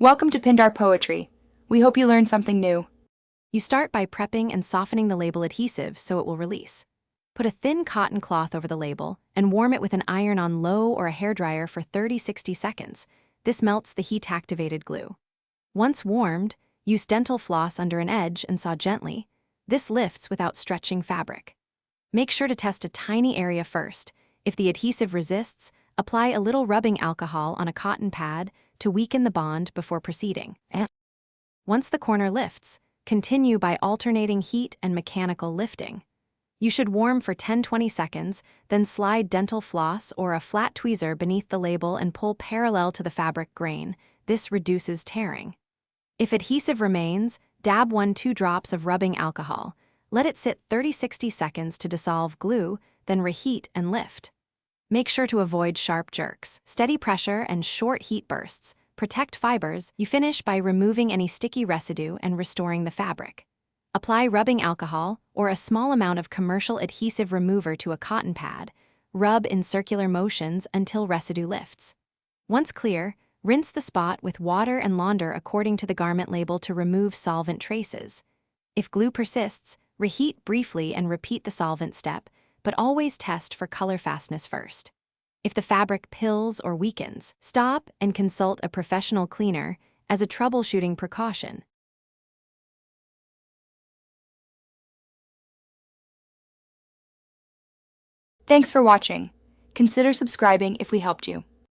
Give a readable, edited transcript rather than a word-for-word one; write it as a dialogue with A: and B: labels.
A: Welcome to Pindar Poetry. We hope you learned something new.
B: You start by prepping and softening the label adhesive so it will release. Put a thin cotton cloth over the label and warm it with an iron on low or a hairdryer for 30-60 seconds. This melts the heat-activated glue. Once warmed, use dental floss under an edge and saw gently. This lifts without stretching fabric. Make sure to test a tiny area first. If the adhesive resists, apply a little rubbing alcohol on a cotton pad to weaken the bond before proceeding. Once the corner lifts, continue by alternating heat and mechanical lifting. You should warm for 10-20 seconds, then slide dental floss or a flat tweezer beneath the label and pull parallel to the fabric grain. This reduces tearing. If adhesive remains, dab 1-2 drops of rubbing alcohol. Let it sit 30-60 seconds to dissolve glue, then reheat and lift. Make sure to avoid sharp jerks, steady pressure, and short heat bursts. Protect fibers. You finish by removing any sticky residue and restoring the fabric. Apply rubbing alcohol or a small amount of commercial adhesive remover to a cotton pad. Rub in circular motions until residue lifts. Once clear, rinse the spot with water and launder according to the garment label to remove solvent traces. If glue persists, reheat briefly and repeat the solvent step, but always test for color fastness first. If the fabric pills or weakens, stop and consult a professional cleaner as a troubleshooting precaution.
A: Thanks for watching. Consider subscribing if we helped you.